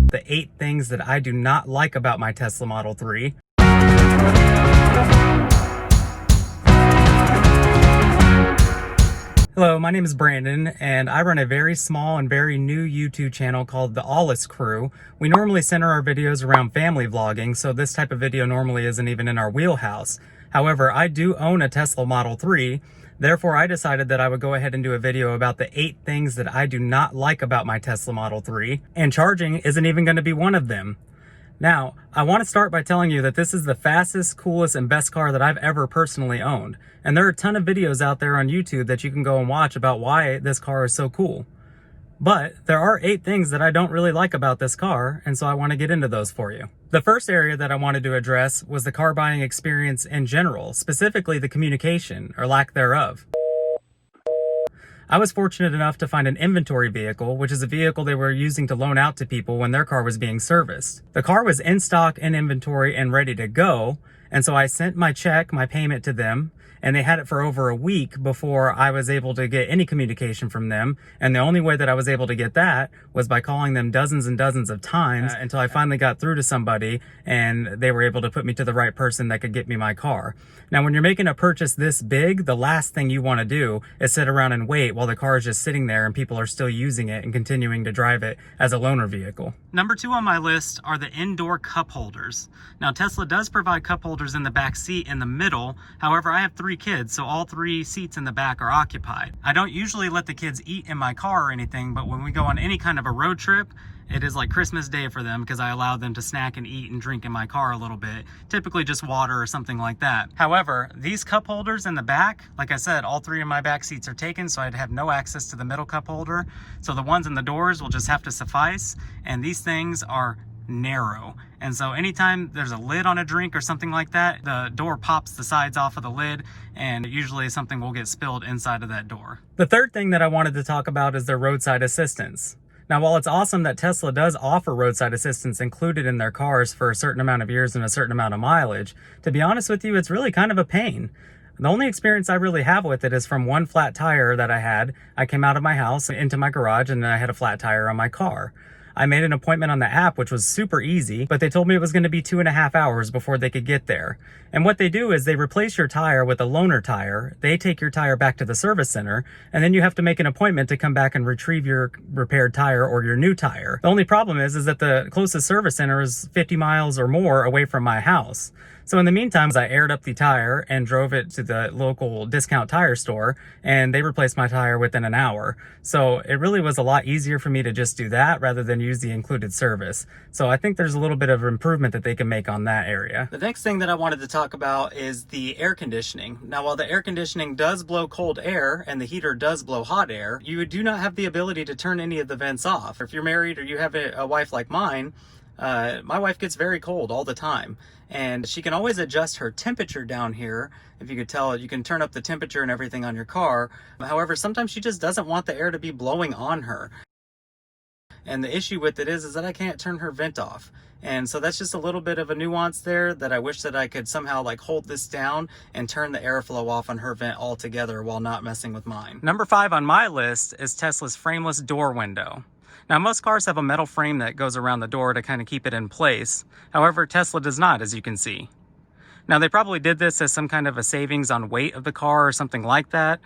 The 8 things that I do not like about my Tesla Model 3. Hello, my name is Brandon, and I run a very small and very new YouTube channel called The Alles Crew. We normally center our videos around family vlogging, so this type of video normally isn't even in our wheelhouse. However, I do own a Tesla Model 3, therefore I decided that I would go ahead and do a video about the 8 things that I do not like about my Tesla Model 3, and charging isn't even going to be one of them. Now, I want to start by telling you that this is the fastest, coolest, and best car that I've ever personally owned. And there are a ton of videos out there on YouTube that you can go and watch about why this car is so cool. But there are 8 things that I don't really like about this car, and so I want to get into those for you. The first area that I wanted to address was the car buying experience in general, specifically the communication, or lack thereof. I was fortunate enough to find an inventory vehicle, which is a vehicle they were using to loan out to people when their car was being serviced. The car was in stock, in inventory, and ready to go, and so I sent my check, my payment to them, and they had it for over a week before I was able to get any communication from them. And the only way that I was able to get that was by calling them dozens and dozens of times until I finally got through to somebody and they were able to put me to the right person that could get me my car. Now, when you're making a purchase this big, the last thing you want to do is sit around and wait while the car is just sitting there and people are still using it and continuing to drive it as a loaner vehicle. Number 2 on my list are the indoor cup holders. Now, Tesla does provide cup holders in the back seat in the middle. However, I have 3 kids, so all 3 seats in the back are occupied. I don't usually let the kids eat in my car or anything, but when we go on any kind of a road trip, it is like Christmas Day for them because I allow them to snack and eat and drink in my car a little bit, typically just water or something like that. However, these cup holders in the back, like I said, all 3 of my back seats are taken, so I'd have no access to the middle cup holder. So the ones in the doors will just have to suffice, and these things are narrow, and so anytime there's a lid on a drink or something like that, the door pops the sides off of the lid, and usually something will get spilled inside of that door. The third thing that I wanted to talk about is their roadside assistance. Now, while it's awesome that Tesla does offer roadside assistance included in their cars for a certain amount of years and a certain amount of mileage, to be honest with you, it's really kind of a pain. The only experience I really have with it is from one flat tire that I had. I came out of my house into my garage and I had a flat tire on my car. I made an appointment on the app, which was super easy, but they told me it was going to be 2.5 hours before they could get there. And what they do is they replace your tire with a loaner tire. They take your tire back to the service center, and then you have to make an appointment to come back and retrieve your repaired tire or your new tire. The only problem is that the closest service center is 50 miles or more away from my house. So in the meantime, I aired up the tire and drove it to the local discount tire store, and they replaced my tire within an hour. So it really was a lot easier for me to just do that rather than use the included service. So I think there's a little bit of improvement that they can make on that area. The next thing that I wanted to talk about is the air conditioning. Now, while the air conditioning does blow cold air and the heater does blow hot air, you do not have the ability to turn any of the vents off. If you're married or you have a wife like mine, my wife gets very cold all the time, and she can always adjust her temperature down here. If you could tell, you can turn up the temperature and everything on your car. However, sometimes she just doesn't want the air to be blowing on her. And the issue with it is that I can't turn her vent off. And so that's just a little bit of a nuance there that I wish that I could somehow like hold this down and turn the airflow off on her vent altogether while not messing with mine. Number 5 on my list is Tesla's frameless door window. Now, most cars have a metal frame that goes around the door to kind of keep it in place. However, Tesla does not, as you can see. Now, they probably did this as some kind of a savings on weight of the car or something like that.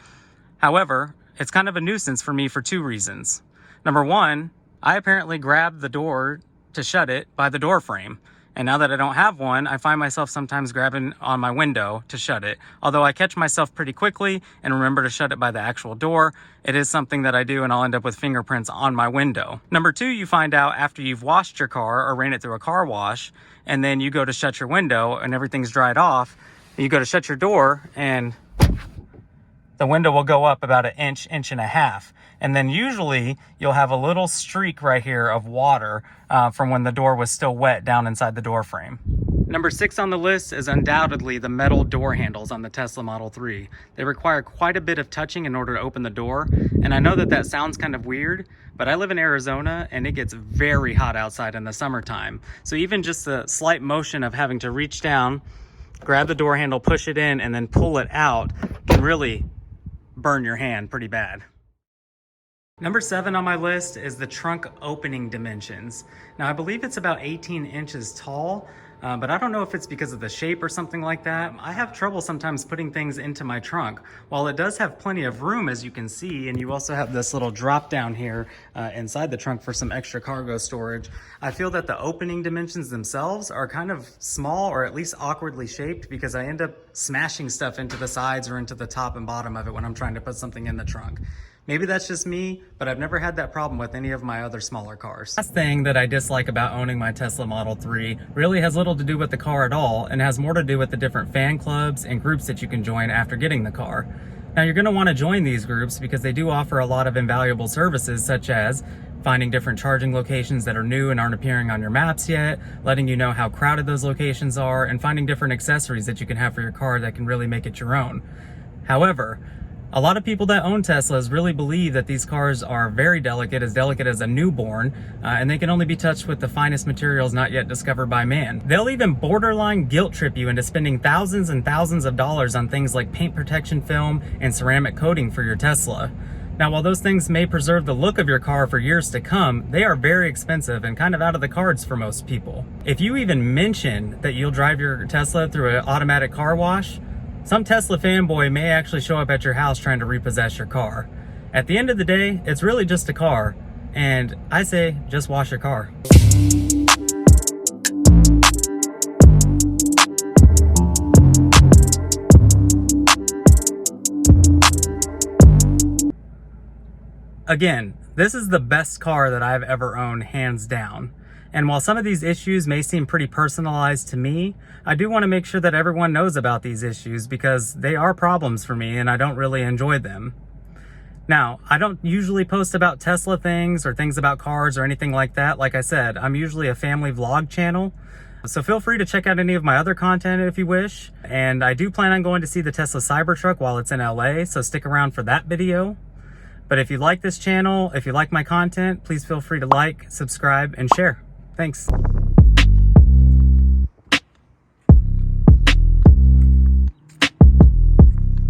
However, it's kind of a nuisance for me for 2 reasons. Number 1, I apparently grabbed the door to shut it by the door frame. And now that I don't have one, I find myself sometimes grabbing on my window to shut it. Although I catch myself pretty quickly and remember to shut it by the actual door, it is something that I do, and I'll end up with fingerprints on my window. Number 2, you find out after you've washed your car or ran it through a car wash, and then you go to shut your window and everything's dried off, you go to shut your door and the window will go up about 1 inch, 1.5 inches. And then usually you'll have a little streak right here of water from when the door was still wet down inside the door frame. Number 6 on the list is undoubtedly the metal door handles on the Tesla Model 3. They require quite a bit of touching in order to open the door. And I know that that sounds kind of weird, but I live in Arizona and it gets very hot outside in the summertime. So even just the slight motion of having to reach down, grab the door handle, push it in, and then pull it out can really burn your hand pretty bad. Number 7 on my list is the trunk opening dimensions. Now I believe it's about 18 inches tall, but I don't know if it's because of the shape or something like that. I have trouble sometimes putting things into my trunk. While it does have plenty of room, as you can see, and you also have this little drop down here inside the trunk for some extra cargo storage, I feel that the opening dimensions themselves are kind of small, or at least awkwardly shaped, because I end up smashing stuff into the sides or into the top and bottom of it when I'm trying to put something in the trunk. Maybe that's just me, but I've never had that problem with any of my other smaller cars. Last thing that I dislike about owning my Tesla Model 3 really has little to do with the car at all, and has more to do with the different fan clubs and groups that you can join after getting the car. Now you're going to want to join these groups because they do offer a lot of invaluable services, such as finding different charging locations that are new and aren't appearing on your maps yet, letting you know how crowded those locations are, and finding different accessories that you can have for your car that can really make it your own. However, a lot of people that own Teslas really believe that these cars are very delicate as a newborn, and they can only be touched with the finest materials not yet discovered by man. They'll even borderline guilt trip you into spending thousands and thousands of dollars on things like paint protection film and ceramic coating for your Tesla. Now, while those things may preserve the look of your car for years to come, they are very expensive and kind of out of the cards for most people. If you even mention that you'll drive your Tesla through an automatic car wash, some Tesla fanboy may actually show up at your house trying to repossess your car. At the end of the day, it's really just a car, and I say just wash your car. Again, this is the best car that I've ever owned, hands down. And while some of these issues may seem pretty personalized to me, I do want to make sure that everyone knows about these issues because they are problems for me and I don't really enjoy them. Now, I don't usually post about Tesla things or things about cars or anything like that. Like I said, I'm usually a family vlog channel. So feel free to check out any of my other content if you wish. And I do plan on going to see the Tesla Cybertruck while it's in LA, so stick around for that video. But if you like this channel, if you like my content, please feel free to like, subscribe, and share. Thanks.